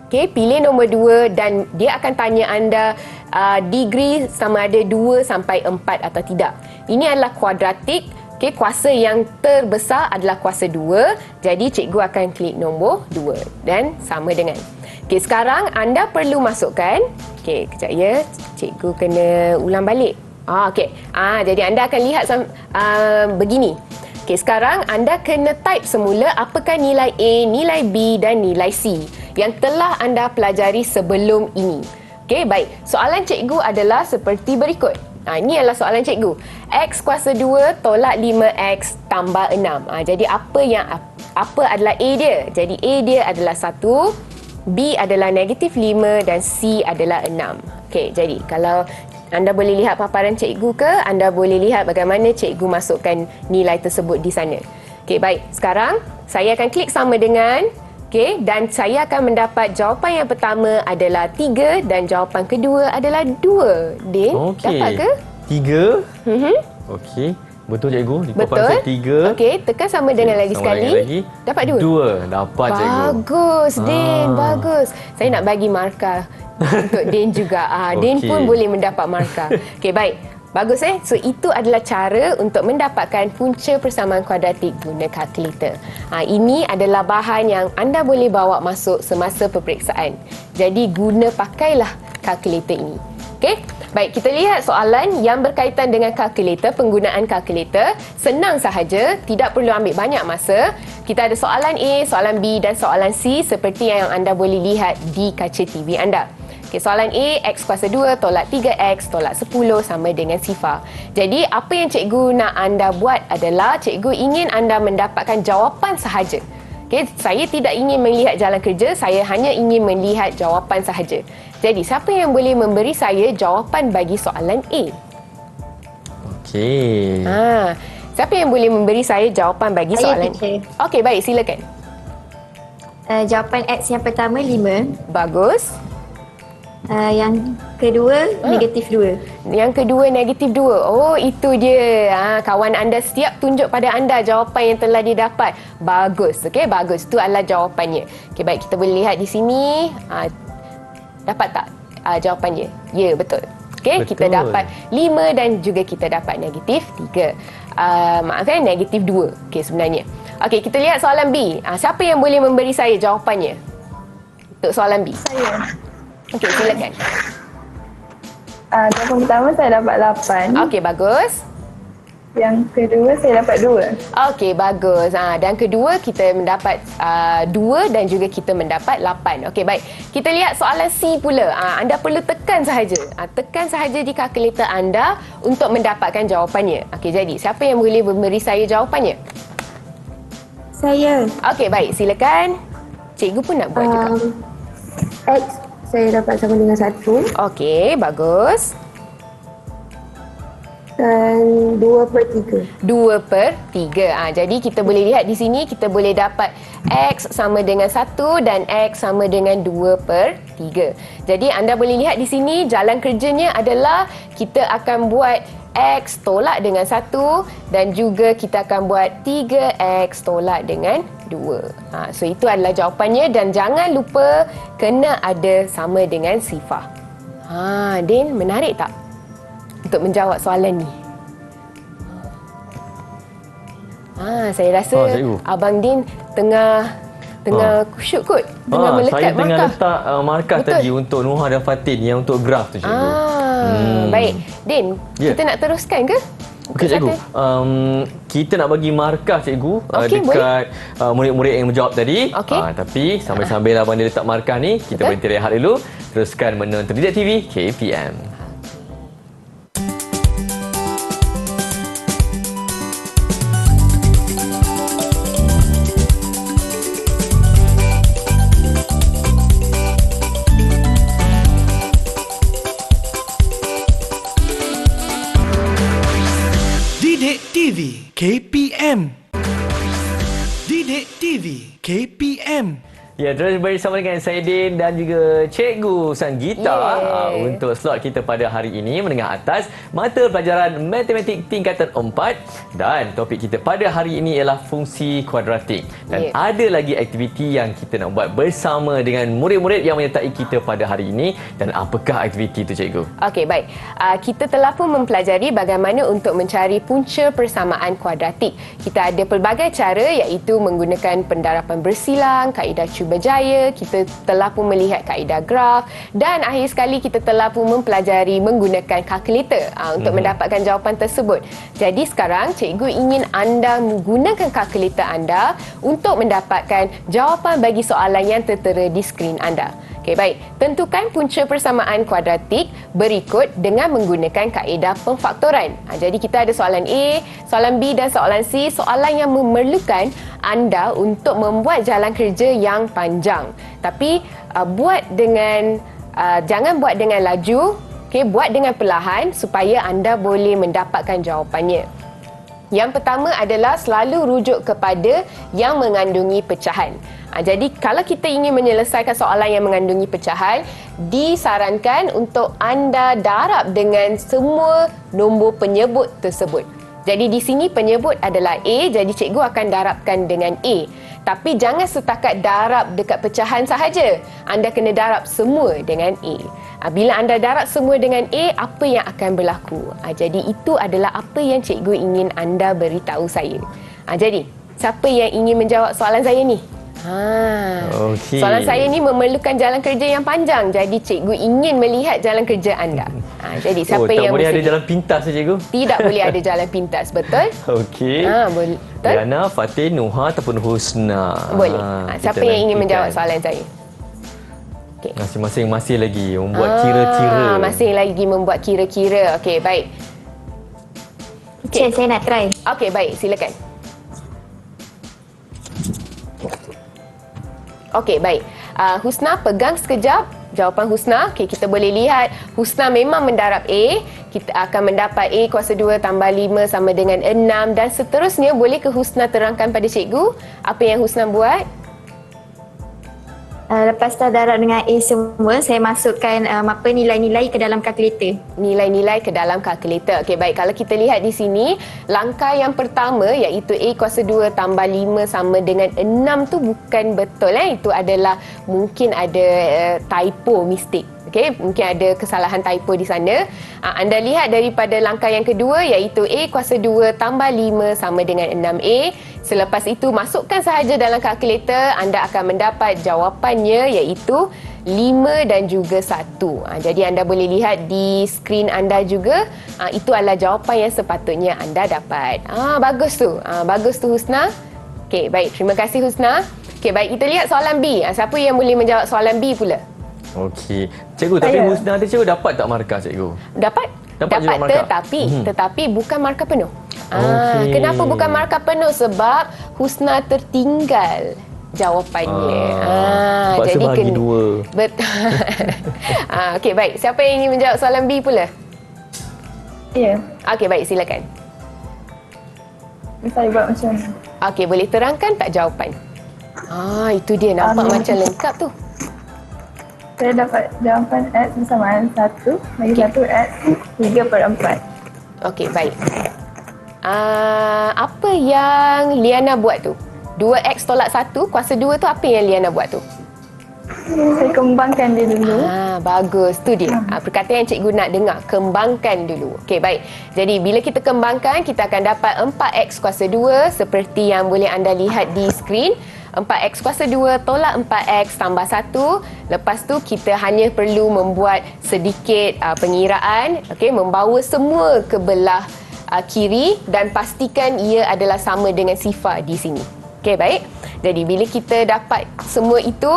Okey, pilih nombor 2 dan dia akan tanya anda degree sama ada 2 sampai 4 atau tidak. Ini adalah kuadratik Okey, kuasa yang terbesar adalah kuasa 2. Jadi cikgu akan klik nombor 2 dan sama dengan. Okey, sekarang anda perlu masukkan. Okey, kejap ya. Cikgu kena ulang balik. Okey. Jadi anda akan lihat begini. Okey, sekarang anda kena type semula apakah nilai A, nilai B dan nilai C yang telah anda pelajari sebelum ini. Okey, baik. Soalan cikgu adalah seperti berikut. Ini adalah soalan cikgu. X kuasa 2 tolak 5X tambah 6. Jadi apa adalah A dia? Jadi A dia adalah 1, B adalah negatif 5 dan C adalah 6. Okey, jadi kalau anda boleh lihat paparan cikgu ke, anda boleh lihat bagaimana cikgu masukkan nilai tersebut di sana. Okey, baik. Sekarang saya akan klik sama dengan. Okey, dan saya akan mendapat jawapan yang pertama adalah 3 dan jawapan kedua adalah 2. Din, dapat ke? 3. Okey. Betul cikgu. Di papan Betul. saya 3. Okey, tekan sama dengan lagi sama sekali. dengan lagi. Dapat 2. 2. Dapat cikgu. Bagus, Din. Bagus. Saya nak bagi markah untuk Din juga. Din Okey. pun boleh mendapat markah. Okey, baik. Bagus So itu adalah cara untuk mendapatkan punca persamaan kuadratik guna kalkulator. Ini adalah bahan yang anda boleh bawa masuk semasa peperiksaan. Jadi pakailah kalkulator ini. Okey? Baik, kita lihat soalan yang berkaitan dengan kalkulator, penggunaan kalkulator. Senang sahaja, tidak perlu ambil banyak masa. Kita ada soalan A, soalan B dan soalan C seperti yang anda boleh lihat di kaca TV anda. Okay, soalan A, X kuasa 2 tolak 3X tolak 10 sama dengan sifar. Jadi, apa yang cikgu nak anda buat adalah cikgu ingin anda mendapatkan jawapan sahaja. Okay, saya tidak ingin melihat jalan kerja, saya hanya ingin melihat jawapan sahaja. Jadi, siapa yang boleh memberi saya jawapan bagi soalan A? Okey. Siapa yang boleh memberi saya jawapan bagi soalan A? Okey, baik, silakan. Jawapan X yang pertama 5. Bagus. Yang kedua negatif 2. Yang kedua negatif 2. Oh, itu dia. Kawan anda setiap tunjuk pada anda jawapan yang telah didapat. Bagus. Okey, bagus. Itu adalah jawapannya. Okey, baik, kita boleh lihat di sini. Dapat tak jawapannya? Ya, betul. Okey, kita dapat 5 dan juga kita dapat negatif 3. Negatif 2. Okey, sebenarnya. Okey, kita lihat soalan B. Siapa yang boleh memberi saya jawapannya? Untuk soalan B. Saya. Okey, silakan. Jawapan pertama saya dapat 8. Okey, bagus. Yang kedua saya dapat 2. Okey, bagus. Dan kedua kita mendapat 2 dan juga kita mendapat 8. Okey, baik. Kita lihat soalan C pula. Anda perlu tekan sahaja. Tekan sahaja di kalkulator anda untuk mendapatkan jawapannya. Okey, jadi siapa yang boleh memberi saya jawapannya? Saya. Okey, baik. Silakan. Cikgu pun nak buat juga. X saya dapat sama dengan 1. Okey, bagus. Dan 2/3. 2/3. Jadi kita boleh lihat di sini kita boleh dapat X sama dengan 1 dan X sama dengan 2/3. Jadi anda boleh lihat di sini jalan kerjanya adalah kita akan buat X tolak dengan 1 dan juga kita akan buat 3X tolak dengan 2. So itu adalah jawapannya dan jangan lupa kena ada sama dengan sifar. Din, menarik tak untuk menjawab soalan ni? Saya rasa Abang Din tengah kusyuk kot. Tengah melekat saya tengah markah. letak markah Betul. tadi untuk Nuha dan Fatin yang untuk graf tu cikgu. Baik. Din, kita nak teruskan ke? Okey cikgu, kita nak bagi markah cikgu dekat murid-murid yang menjawab tadi. Tapi sambil-sambil abang dia letak markah ni, kita berhenti rehat dulu. Teruskan menonton Didik TV KPM. Didik TV KPM. Didik TV KPM. Ya, terus bersama dengan saya Din dan juga Cikgu Sanggita untuk slot kita pada hari ini menengah atas mata pelajaran matematik tingkatan 4 dan topik kita pada hari ini ialah fungsi kuadratik dan ada lagi aktiviti yang kita nak buat bersama dengan murid-murid yang menyertai kita pada hari ini. Dan apakah aktiviti itu, Cikgu? Okey, baik. Kita telah pun mempelajari bagaimana untuk mencari punca persamaan kuadratik. Kita ada pelbagai cara iaitu menggunakan pendarapan bersilang, kaedah berjaya, kita telah pun melihat kaedah graf dan akhir sekali kita telah pun mempelajari menggunakan kalkulator untuk mendapatkan jawapan tersebut. Jadi sekarang cikgu ingin anda menggunakan kalkulator anda untuk mendapatkan jawapan bagi soalan yang tertera di skrin anda. Okey, baik. Tentukan punca persamaan kuadratik berikut dengan menggunakan kaedah pemfaktoran. Jadi kita ada soalan A, soalan B dan soalan C, soalan yang memerlukan anda untuk membuat jalan kerja yang panjang. Tapi jangan buat dengan laju, buat dengan perlahan supaya anda boleh mendapatkan jawapannya. Yang pertama adalah selalu rujuk kepada yang mengandungi pecahan. Jadi kalau kita ingin menyelesaikan soalan yang mengandungi pecahan, disarankan untuk anda darab dengan semua nombor penyebut tersebut. Jadi di sini penyebut adalah A, jadi cikgu akan darabkan dengan A. Tapi jangan setakat darab dekat pecahan sahaja. Anda kena darab semua dengan A. Bila anda darab semua dengan A, apa yang akan berlaku? Jadi itu adalah apa yang cikgu ingin anda beritahu saya. Jadi, siapa yang ingin menjawab soalan saya ni? Okey. Soalan saya ni memerlukan jalan kerja yang panjang. Jadi cikgu ingin melihat jalan kerja anda. Jadi siapa yang tak boleh ada bersedia? jalan pintas, Cikgu? Tidak boleh ada jalan pintas, betul? Okey. Betul. Liana, Fatin, Nuha ataupun Husna? Boleh. Siapa yang ingin menjawab soalan saya? Masing-masing masih lagi membuat kira-kira. Masih lagi membuat kira-kira. Okey, baik. Cik, saya nak try. Okey, baik. Silakan. Okey, baik. Husna, pegang sekejap jawapan Husna. Okey, kita boleh lihat Husna memang mendarab A. Kita akan mendapat A kuasa 2 tambah 5 sama dengan 6 dan seterusnya. Boleh ke Husna terangkan pada cikgu apa yang Husna buat? Lepas dah darab dengan A semua, saya masukkan nilai-nilai ke dalam kalkulator. Nilai-nilai ke dalam kalkulator. Okey, baik. Kalau kita lihat di sini, langkah yang pertama iaitu A kuasa 2 tambah 5 sama dengan 6 tu bukan betul. Itu adalah mungkin ada typo, mistake. Okey, mungkin ada kesalahan typo di sana. Anda lihat daripada langkah yang kedua iaitu A kuasa 2 tambah 5 sama dengan 6A. Selepas itu masukkan sahaja dalam kalkulator, anda akan mendapat jawapannya iaitu 5 dan juga 1. Jadi anda boleh lihat di skrin anda juga, itu adalah jawapan yang sepatutnya anda dapat. Bagus tu. Bagus tu Husna. Okey, baik. Terima kasih Husna. Okey, baik. Kita lihat soalan B. Siapa yang boleh menjawab soalan B pula? Okey. Cikgu, tapi Husna tu cikgu dapat tak markah, Cikgu? Dapat juga markah? Tetapi bukan markah penuh. Okey. Kenapa bukan markah penuh? Sebab Husna tertinggal jawapannya. Terpaksa Jadi bagi 2. Betul. Okey, baik. Siapa yang ingin menjawab soalan B pula? Ya, Okey, baik, silakan. saya buat macam ni. Okey, boleh terangkan tak jawapan? Itu dia, nampak macam lengkap tu. Saya dapat jawapan X bersamaan 1 bagi 1 X 3/4. Okey, baik. Apa yang Liana buat tu? 2X tolak 1 kuasa 2 tu apa yang Liana buat tu? Saya kembangkan dia dulu. Bagus. Tu dia. Perkataan yang cikgu nak dengar. Kembangkan dulu. Okey, baik. Jadi, bila kita kembangkan, kita akan dapat 4X kuasa 2 seperti yang boleh anda lihat di skrin. 4X kuasa 2 tolak 4X tambah 1. Lepas tu, kita hanya perlu membuat sedikit pengiraan. Okey, membawa semua ke belah kiri dan pastikan ia adalah sama dengan sifar di sini. Okey, baik. Jadi bila kita dapat semua itu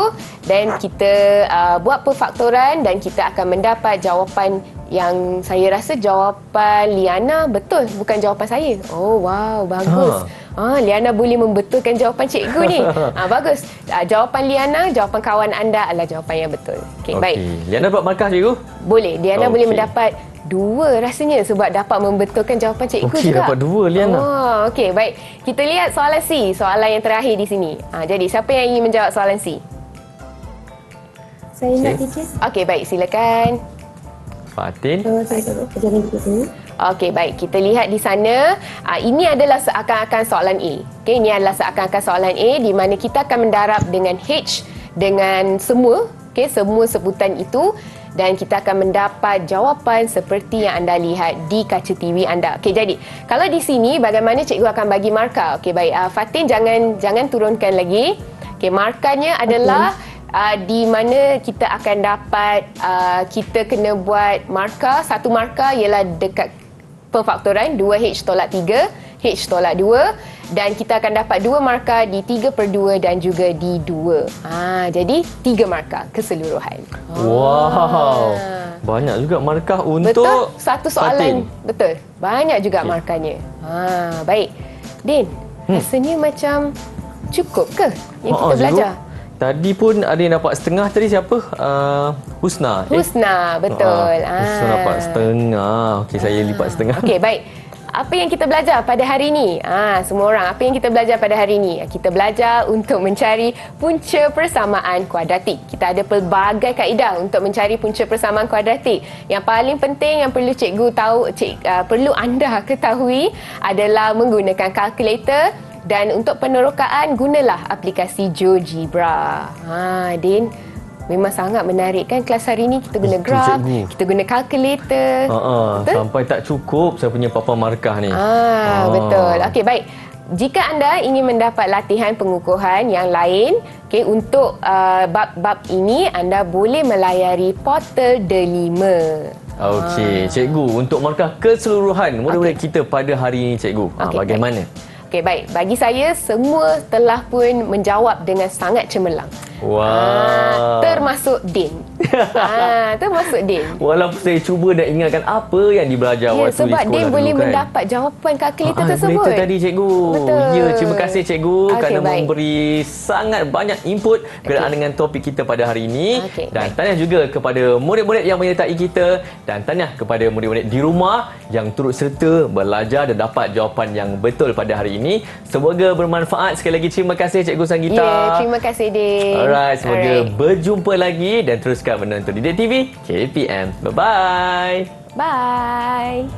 dan kita buat perfaktoran dan kita akan mendapat jawapan yang saya rasa jawapan Liana betul, bukan jawapan saya. Oh, wow, bagus. Liana boleh membetulkan jawapan cikgu ni. Bagus. Jawapan Liana, jawapan kawan anda adalah jawapan yang betul. Okey, baik. Liana dapat markah, Cikgu? Boleh. Liana boleh mendapat 2 rasanya sebab dapat membetulkan jawapan cikgu juga. Okey, dapat 2 Liana. Okey, baik. Kita lihat soalan C, soalan yang terakhir di sini. Jadi, siapa yang ingin menjawab soalan C? Saya nak teacher. Okey, baik. Silakan. Fatin. Saya jangan dulu. Okey, baik. Kita lihat di sana. Ini adalah seakan-akan soalan A. Okey, ini adalah seakan-akan soalan A di mana kita akan mendarab dengan H dengan semua. Okey, semua sebutan itu. Dan kita akan mendapat jawapan seperti yang anda lihat di kaca TV anda. Okey, jadi kalau di sini bagaimana cikgu akan bagi markah? Okey, baik. Fatin jangan turunkan lagi. Okey, markahnya adalah di mana kita akan dapat kita kena buat markah. Satu markah ialah dekat pemfaktoran 2H tolak 3, H tolak 2 dan kita akan dapat 2 markah di 3/2 dan juga di 2. Jadi 3 markah keseluruhan. Wow. Banyak juga markah untuk Betul, satu soalan. Fatin. Betul. Banyak juga markahnya. Baik. Din, rasanya macam cukup ke yang kita belajar? Tadi pun ada yang dapat setengah tadi siapa? Husna. Husna, betul. Husna dapat setengah. Okey, saya lipat setengah. Okey, baik. Apa yang kita belajar pada hari ini? Semua orang, apa yang kita belajar pada hari ini? Kita belajar untuk mencari punca persamaan kuadratik. Kita ada pelbagai kaedah untuk mencari punca persamaan kuadratik. Yang paling penting yang perlu cikgu tahu, perlu anda ketahui adalah menggunakan kalkulator. Dan untuk penerokaan, gunalah aplikasi GeoGebra. Din, memang sangat menarik kan kelas hari ini. Kita guna graf, kita guna kalkulator. Sampai tak cukup saya punya papan markah ni. Betul. Okey, baik. Jika anda ingin mendapat latihan pengukuhan yang lain, untuk bab-bab ini anda boleh melayari portal Delima. Okey, cikgu, untuk markah keseluruhan murid-murid kita pada hari ini, cikgu, bagaimana? Okey, baik. Bagi saya, semua telah pun menjawab dengan sangat cemerlang. Wah. Termasuk Din. Termasuk Din. Walaupun saya cuba nak ingatkan apa yang dibelajar waktu di sekolah sebab Din boleh dulu, kan? mendapat jawapan kalkulator tersebut. Kalkulator tadi, cikgu. Betul. Ya, terima kasih cikgu kerana baik. memberi sangat banyak input berkenaan dengan topik kita pada hari ini. Dan tahniah juga kepada murid-murid yang menyertai kita dan tahniah kepada murid-murid di rumah yang turut serta belajar dan dapat jawapan yang betul pada hari ini. Semoga bermanfaat. Sekali lagi terima kasih cikgu Sanggita. Terima kasih Din. Alright, semoga berjumpa lagi dan teruskan menonton Didik TV KPM. Bye-bye. Bye.